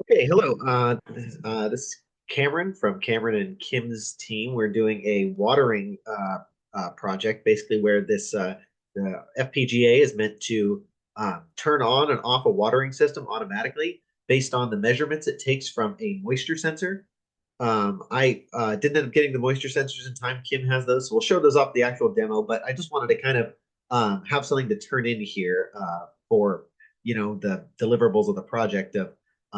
Okay, hello. This is Cameron from Cameron and Kim's team. We're doing a watering project, basically where the FPGA is meant to turn on and off a watering system automatically based on the measurements it takes from a moisture sensor. I didn't end up getting the moisture sensors in time. Kim has those, so we'll show those off the actual demo. But I just wanted to kind of have something to turn in here for the deliverables of the project of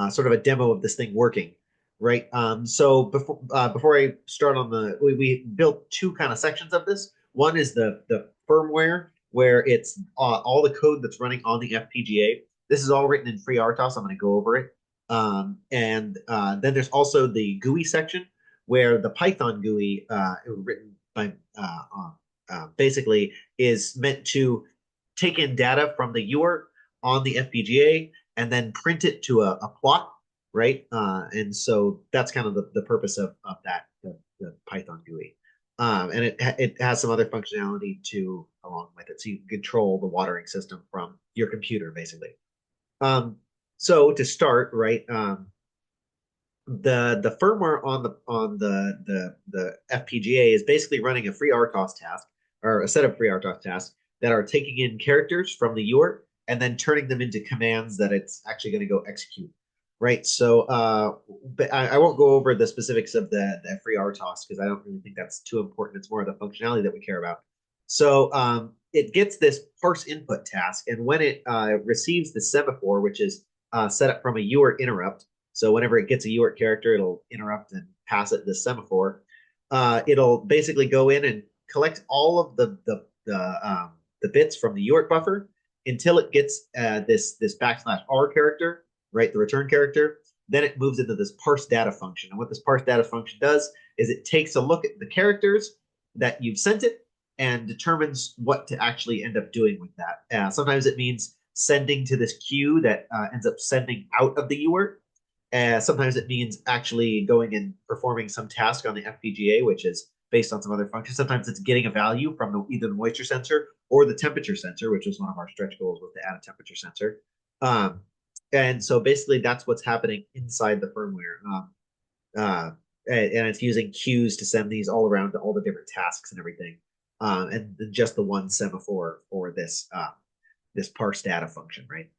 sort of a demo of this thing working, right? So before I start on we built two kind of sections of this. One is the firmware where it's all the code that's running on the FPGA. This is all written in FreeRTOS. I'm going to go over it. And then there's also the GUI section where the Python GUI, written by basically is meant to take in data from the UART on the FPGA and then print it to a plot, right? And so that's kind of the purpose of that, the Python GUI. And it has some other functionality to along with it, so you can control the watering system from your computer, basically. Um, so to start, right, the firmware on the FPGA is basically running a free RTOS task or a set of free RTOS tasks that are taking in characters from the UART and then turning them into commands that it's actually going to go execute. Right. So but I won't go over the specifics of the free RTOS because I don't really think that's too important. It's more of the functionality that we care about. So it gets this parse input task, and when it receives the semaphore, which is set up from a UART interrupt, so whenever it gets a UART character, it'll interrupt and pass it the semaphore. It'll basically go in and collect all of the bits from the UART buffer until it gets this backslash R character, right, the return character. Then it moves into this parse data function. And what this parse data function does is it takes a look at the characters that you've sent it and determines what to actually end up doing with that. Sometimes it means sending to this queue that ends up sending out of the UART. Sometimes it means actually going and performing some task on the FPGA, which is based on some other function. Sometimes it's getting a value from either the moisture sensor or the temperature sensor, which was one of our stretch goals, was to add a temperature sensor. Um, and so basically that's what's happening inside the firmware. Uh, and it's using queues to send these all around to all the different tasks and everything. And just the one semaphore for this parse data function, right?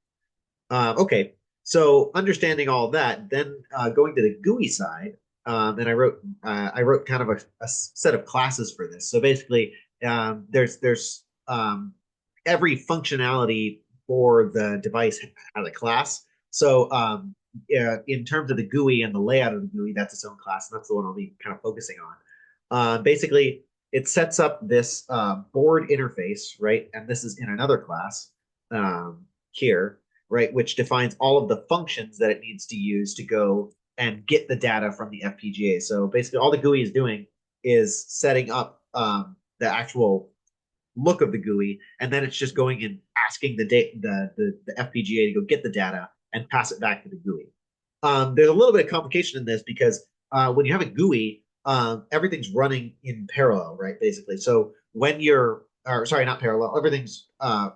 Okay, so understanding all that, then going to the GUI side, and I wrote kind of a set of classes for this. So basically, there's every functionality for the device has a class. So in terms of the GUI and the layout of the GUI, that's its own class, and that's the one I'll be kind of focusing on. Basically, it sets up this board interface, right? And this is in another class here, right, which defines all of the functions that it needs to use to go and get the data from the FPGA. So basically, all the GUI is doing is setting up the actual look of the GUI, and then it's just going and asking the FPGA to go get the data and pass it back to the GUI. There's a little bit of complication in this because when you have a GUI, everything's running in parallel, right? Basically, so when you're, or sorry, not parallel, everything's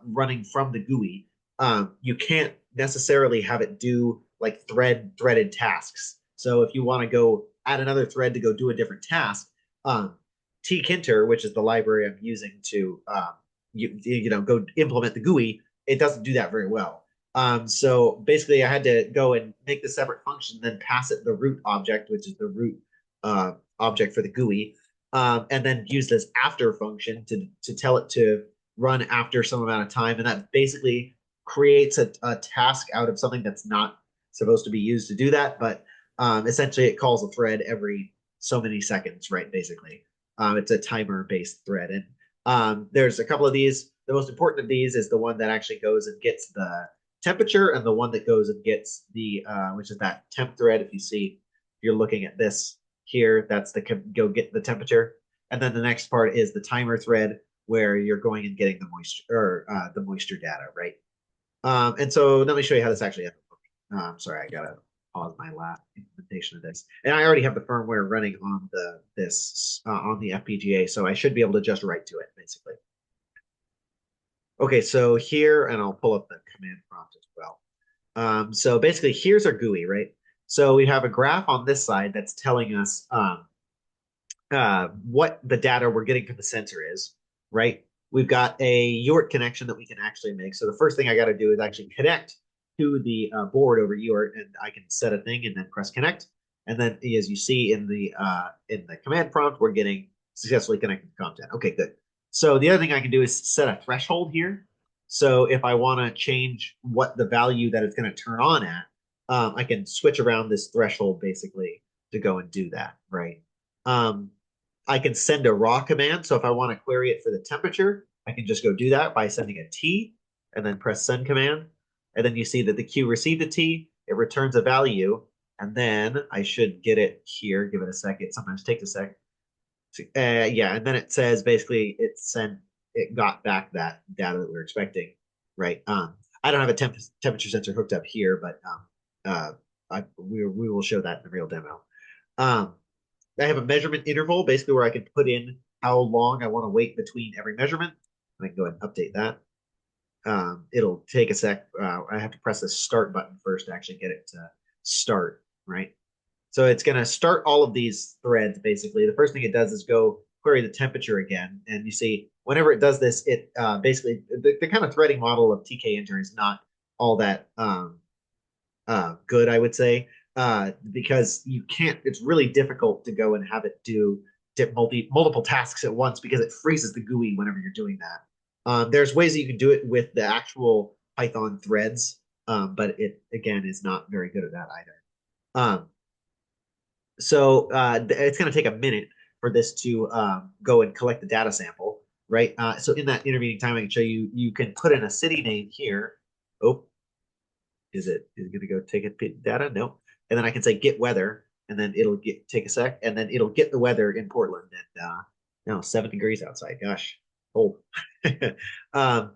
running from the GUI. You can't necessarily have it do like threaded tasks. So if you want to go add another thread to go do a different task, tkinter, which is the library I'm using to go implement the GUI, it doesn't do that very well. So basically, I had to go and make the separate function, then pass it the root object, which is the root object for the GUI, and then use this after function to tell it to run after some amount of time, and that basically creates a task out of something that's not supposed to be used to do that, but essentially it calls a thread every so many seconds, right? Basically, it's a timer based thread, and there's a couple of these. The most important of these is the one that actually goes and gets the temperature, and the one that goes and gets the which is that temp thread. If you see, if you're looking at this here, that's the go get the temperature, and then the next part is the timer thread where you're going and getting the moisture or the moisture data, right? And so let me show you how this actually happens. Sorry, I gotta pause my last implementation of this. And I already have the firmware running on this on the FPGA, so I should be able to just write to it basically. Okay, so here, and I'll pull up the command prompt as well. So basically, here's our GUI, right? So we have a graph on this side that's telling us what the data we're getting from the sensor is, right? We've got a UART connection that we can actually make. So the first thing I got to do is actually connect to the board over UART, and I can set a thing and then press connect. And then, as you see in the command prompt, we're getting successfully connected to content. Okay, good. So the other thing I can do is set a threshold here. So if I want to change what the value that it's going to turn on at, I can switch around this threshold basically to go and do that, right? Um, I can send a raw command. So if I want to query it for the temperature, I can just go do that by sending a T and then press send command. And then you see that the queue received a T, it returns a value, and then I should get it here. Give it a second. Sometimes it takes a sec. Yeah, and then it says basically it got back that data that we were expecting, right? I don't have a temperature sensor hooked up here, but we will show that in the real demo. Um, I have a measurement interval, basically where I can put in how long I want to wait between every measurement. I can go ahead and update that. It'll take a sec. I have to press the start button first to actually get it to start, right? So it's going to start all of these threads, basically. The first thing it does is go query the temperature again. And you see, whenever it does this, it basically, the kind of threading model of TK-enter is not all that good, I would say, because you can't. It's really difficult to go and have it do multiple tasks at once because it freezes the GUI whenever you're doing that. There's ways that you can do it with the actual Python threads, but it again is not very good at that either. So it's going to take a minute for this to go and collect the data sample, right? So in that intervening time, I can show you. You can put in a city name here. Oh, is it going to go take a data? No. And then I can say get weather, and then it'll take a sec, and then it'll get the weather in Portland. And no, 7 degrees outside. Gosh, cold. um,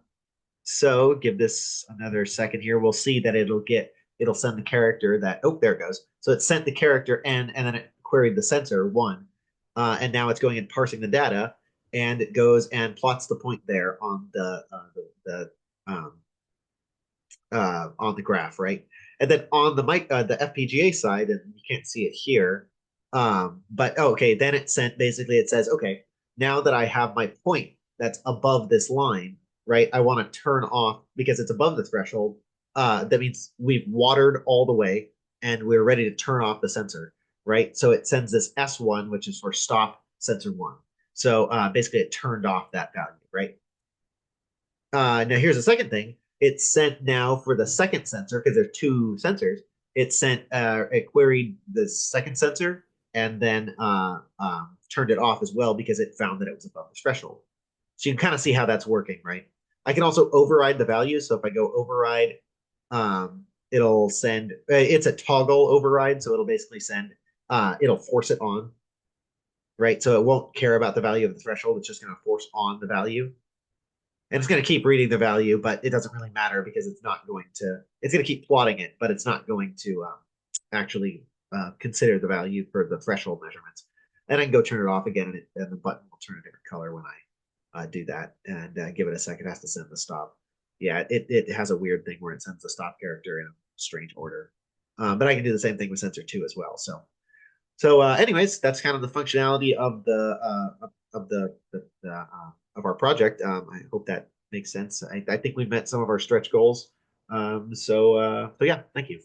so give this another second here. We'll see that it'll send the character that, oh, there it goes. So it sent the character and then it queried the sensor one. And now it's going and parsing the data, and it goes and plots the point there on on the graph, right? And then on the FPGA side, and you can't see it here, but oh, okay, then it sent basically it says, okay, now that I have my point that's above this line, right? I want to turn off because it's above the threshold. That means we've watered all the way and we're ready to turn off the sensor, right? So it sends this S1, which is for stop sensor one. So basically, it turned off that value, right? Now here's the second thing. It's sent now for the second sensor because there's two sensors. It queried the second sensor and then turned it off as well because it found that it was above the threshold. So you can kind of see how that's working, right? I can also override the value. So if I go override, it'll send. It's a toggle override, so it'll basically send. It'll force it on, right? So it won't care about the value of the threshold. It's just going to force on the value and it's going to keep reading the value, but it doesn't really matter because it's not going to. It's going to keep plotting it, but it's not going to actually consider the value for the threshold measurements. And I can go turn it off again, and the button will turn a different color when I do that. And give it a second. It has to send the stop. Yeah, it has a weird thing where it sends the stop character in a strange order. But I can do the same thing with sensor two as well. So, anyways, that's kind of the functionality of of our project. I hope that makes sense. I think we've met some of our stretch goals. So yeah, thank you.